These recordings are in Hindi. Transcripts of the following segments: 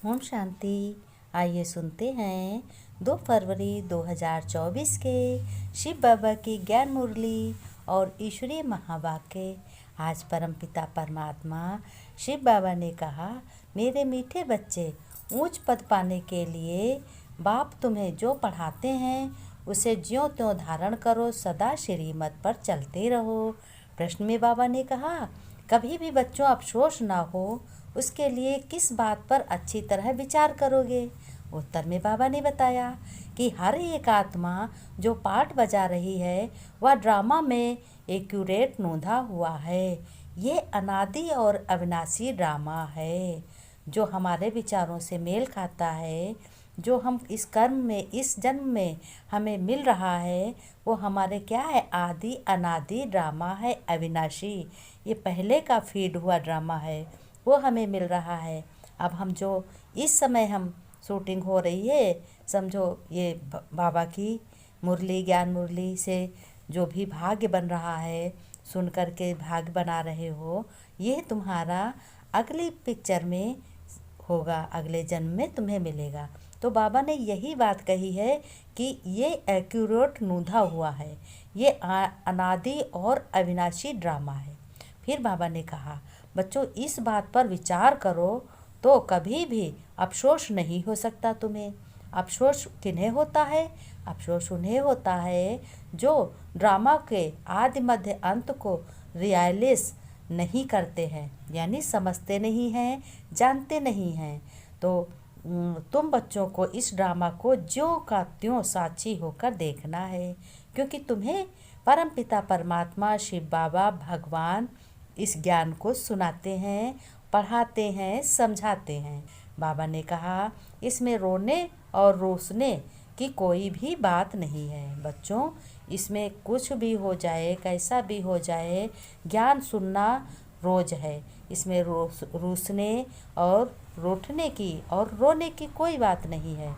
ओम शांति। आइए सुनते हैं 2 फरवरी 2024 के शिव बाबा की ज्ञान मुरली और ईश्वरीय महावाक्य। आज परमपिता परमात्मा शिव बाबा ने कहा, मेरे मीठे बच्चे, ऊंच पद पाने के लिए बाप तुम्हें जो पढ़ाते हैं उसे ज्यों त्यों धारण करो, सदा श्रीमत पर चलते रहो। प्रश्न में बाबा ने कहा, कभी भी बच्चों अफसोस ना हो उसके लिए किस बात पर अच्छी तरह विचार करोगे। उत्तर में बाबा ने बताया कि हर एक आत्मा जो पाठ बजा रही है वह ड्रामा में एक्यूरेट नोंधा हुआ है। ये अनादि और अविनाशी ड्रामा है जो हमारे विचारों से मेल खाता है। जो हम इस कर्म में, इस जन्म में हमें मिल रहा है वो हमारे क्या है, आदि अनादि ड्रामा है, अविनाशी। ये पहले का फीड हुआ ड्रामा है, वो हमें मिल रहा है। अब हम जो इस समय हम शूटिंग हो रही है, समझो ये बाबा की मुरली, ज्ञान मुरली से जो भी भाग्य बन रहा है, सुन कर के भाग्य बना रहे हो, ये तुम्हारा अगली पिक्चर में होगा, अगले जन्म में तुम्हें मिलेगा। तो बाबा ने यही बात कही है कि ये एक्यूरेट नूंधा हुआ है, ये अनादि और अविनाशी ड्रामा है। फिर बाबा ने कहा, बच्चों इस बात पर विचार करो तो कभी भी अफसोस नहीं हो सकता तुम्हें। अफसोस किन्हें होता है? अफसोस उन्हें होता है जो ड्रामा के आदि मध्य अंत को रियलाइज नहीं करते हैं, यानी समझते नहीं हैं, जानते नहीं हैं। तो तुम बच्चों को इस ड्रामा को ज्यों का त्यों साक्षी होकर देखना है, क्योंकि तुम्हें परमपिता परमात्मा शिव बाबा भगवान इस ज्ञान को सुनाते हैं, पढ़ाते हैं, समझाते हैं। बाबा ने कहा, इसमें रोने और रोसने की कोई भी बात नहीं है बच्चों। इसमें कुछ भी हो जाए, कैसा भी हो जाए, ज्ञान सुनना रोज है। इसमें रूसने और रूठने की और रोने की कोई बात नहीं है।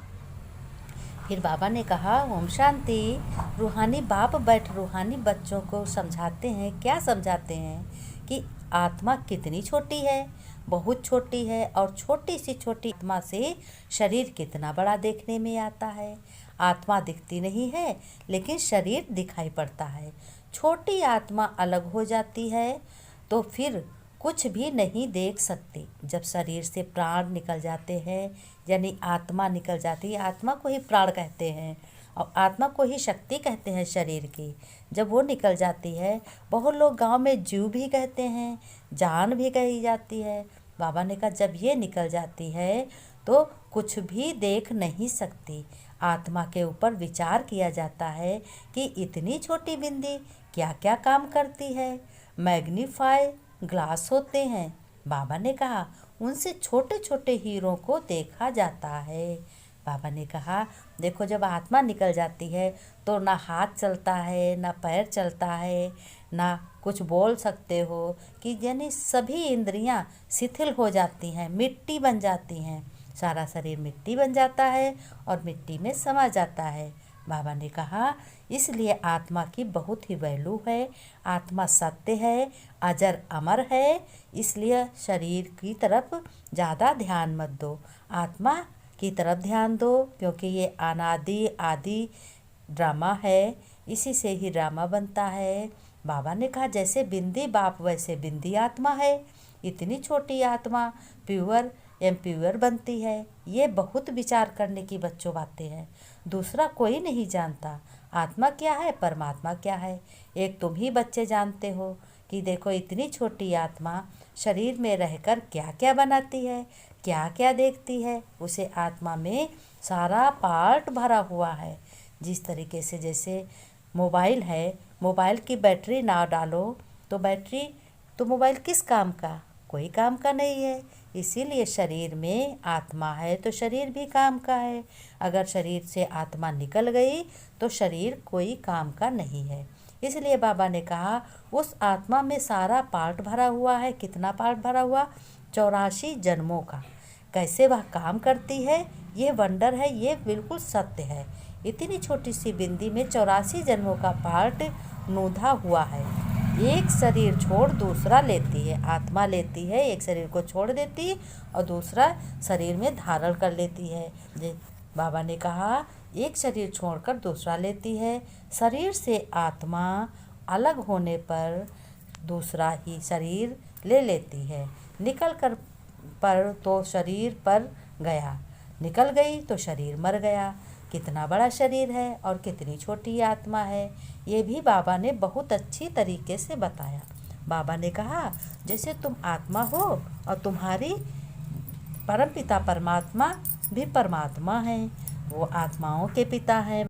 फिर बाबा ने कहा, ओम शांति। रूहानी बाप बैठ रूहानी बच्चों को समझाते हैं। क्या समझाते हैं? कि आत्मा कितनी छोटी है, बहुत छोटी है, और छोटी सी छोटी आत्मा से शरीर कितना बड़ा देखने में आता है। आत्मा दिखती नहीं है लेकिन शरीर दिखाई पड़ता है। छोटी आत्मा अलग हो जाती है तो फिर कुछ भी नहीं देख सकती। जब शरीर से प्राण निकल जाते हैं, यानी आत्मा निकल जाती है, आत्मा को ही प्राण कहते हैं और आत्मा को ही शक्ति कहते हैं शरीर की। जब वो निकल जाती है, बहुत लोग गांव में जीव भी कहते हैं, जान भी कही जाती है। बाबा ने कहा, जब ये निकल जाती है तो कुछ भी देख नहीं सकती। आत्मा के ऊपर विचार किया जाता है कि इतनी छोटी बिंदी क्या क्या काम करती है। मैग्नीफाई ग्लास होते हैं, बाबा ने कहा, उनसे छोटे छोटे हीरों को देखा जाता है। बाबा ने कहा, देखो जब आत्मा निकल जाती है तो ना हाथ चलता है, ना पैर चलता है, ना कुछ बोल सकते हो, कि यानी सभी इंद्रियां शिथिल हो जाती हैं, मिट्टी बन जाती हैं। सारा शरीर मिट्टी बन जाता है और मिट्टी में समा जाता है। बाबा ने कहा, इसलिए आत्मा की बहुत ही वैल्यू है। आत्मा सत्य है, अजर अमर है, इसलिए शरीर की तरफ ज़्यादा ध्यान मत दो, आत्मा की तरफ ध्यान दो, क्योंकि ये अनादि आदि ड्रामा है, इसी से ही ड्रामा बनता है। बाबा ने कहा, जैसे बिंदी बाप वैसे बिंदी आत्मा है। इतनी छोटी आत्मा प्योर एम्प्योर बनती है। ये बहुत विचार करने की बच्चों बातें हैं। दूसरा कोई नहीं जानता आत्मा क्या है, परमात्मा क्या है। एक तुम ही बच्चे जानते हो कि देखो इतनी छोटी आत्मा शरीर में रहकर क्या क्या बनाती है, क्या क्या देखती है। उसे आत्मा में सारा पार्ट भरा हुआ है। जिस तरीके से जैसे मोबाइल है, मोबाइल की बैटरी ना डालो तो बैटरी, तो मोबाइल किस काम का? कोई काम का नहीं है। इसीलिए शरीर में आत्मा है तो शरीर भी काम का है। अगर शरीर से आत्मा निकल गई तो शरीर कोई काम का नहीं है। इसलिए बाबा ने कहा, उस आत्मा में सारा पार्ट भरा हुआ है। कितना पार्ट भरा हुआ? 84 जन्मों का। कैसे वह काम करती है, ये वंडर है, ये बिल्कुल सत्य है। इतनी छोटी सी बिंदी में 84 जन्मों का पार्ट नूंधा हुआ है। एक शरीर छोड़ दूसरा लेती है। आत्मा लेती है, एक शरीर को छोड़ देती और दूसरा शरीर में धारण कर लेती है। बाबा ने कहा एक शरीर छोड़कर दूसरा लेती है। शरीर से आत्मा अलग होने पर दूसरा ही शरीर ले लेती है। निकल कर पर तो शरीर पर गया, निकल गई तो शरीर मर गया। कितना बड़ा शरीर है और कितनी छोटी आत्मा है, ये भी बाबा ने बहुत अच्छी तरीके से बताया। बाबा ने कहा जैसे तुम आत्मा हो और तुम्हारी परमपिता परमात्मा भी परमात्मा है, वो आत्माओं के पिता हैं।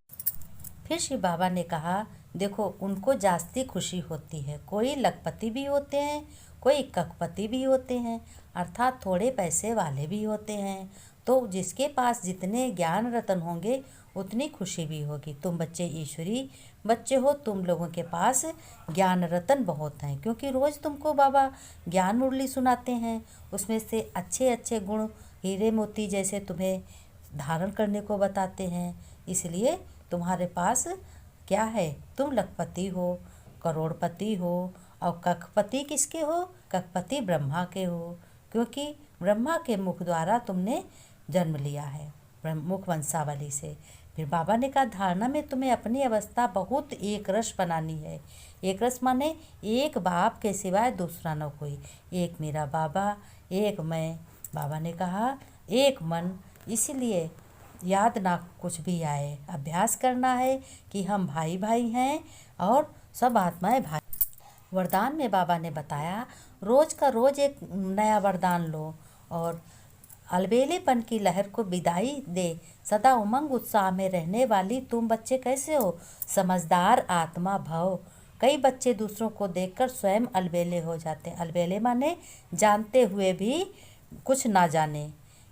फिर शिव बाबा ने कहा देखो उनको जास्ती खुशी होती है। कोई लखपति भी होते हैं, कोई कखपति भी होते हैं, अर्थात थोड़े पैसे वाले भी होते हैं। तो जिसके पास जितने ज्ञान रतन होंगे उतनी खुशी भी होगी। तुम बच्चे ईश्वरी बच्चे हो, तुम लोगों के पास ज्ञान रतन बहुत हैं, क्योंकि रोज़ तुमको बाबा ज्ञान मुरली सुनाते हैं। उसमें से अच्छे अच्छे गुण हीरे मोती जैसे तुम्हें धारण करने को बताते हैं। इसलिए तुम्हारे पास क्या है, तुम लखपति हो, करोड़पति हो। और कखपति किसके हो? कखपति ब्रह्मा के हो, क्योंकि ब्रह्मा के मुख द्वारा तुमने जन्म लिया है, मुख वंशावली से। फिर बाबा ने कहा धारणा में तुम्हें अपनी अवस्था बहुत एक रस बनानी है। एक रस माने एक बाप के सिवाय दूसरा न कोई, एक मेरा बाबा, एक मैं। बाबा ने कहा एक मन, इसीलिए याद ना कुछ भी आए, अभ्यास करना है कि हम भाई भाई हैं और सब आत्माएं भाई। वरदान में बाबा ने बताया रोज़ का रोज़ एक नया वरदान लो और अलबेलेपन की लहर को विदाई दे। सदा उमंग उत्साह में रहने वाली तुम बच्चे कैसे हो? समझदार आत्मा भव। कई बच्चे दूसरों को देखकर स्वयं अलबेले हो जाते हैं। अलबेले माने जानते हुए भी कुछ ना जाने,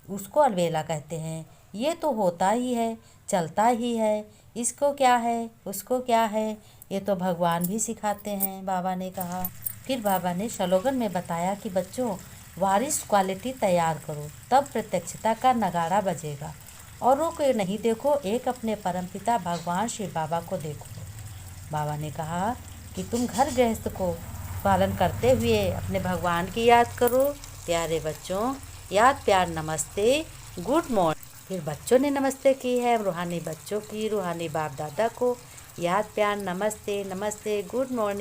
उसको अलबेला कहते हैं। ये तो होता ही है, चलता ही है, इसको क्या है, उसको क्या है, ये तो भगवान भी सिखाते हैं, बाबा ने कहा। फिर बाबा ने स्लोगन में बताया कि बच्चों वारिस क्वालिटी तैयार करो, तब प्रत्यक्षता का नगाड़ा बजेगा। औरों को नहीं देखो, एक अपने परमपिता भगवान शिव बाबा को देखो। बाबा ने कहा कि तुम घर गृहस्थ को पालन करते हुए अपने भगवान की याद करो। प्यारे बच्चों, याद प्यार नमस्ते, गुड मॉर्निंग। फिर बच्चों ने नमस्ते की है, रूहानी बच्चों की, रूहानी बाप दादा को याद प्यार नमस्ते नमस्ते, गुड मॉर्निंग।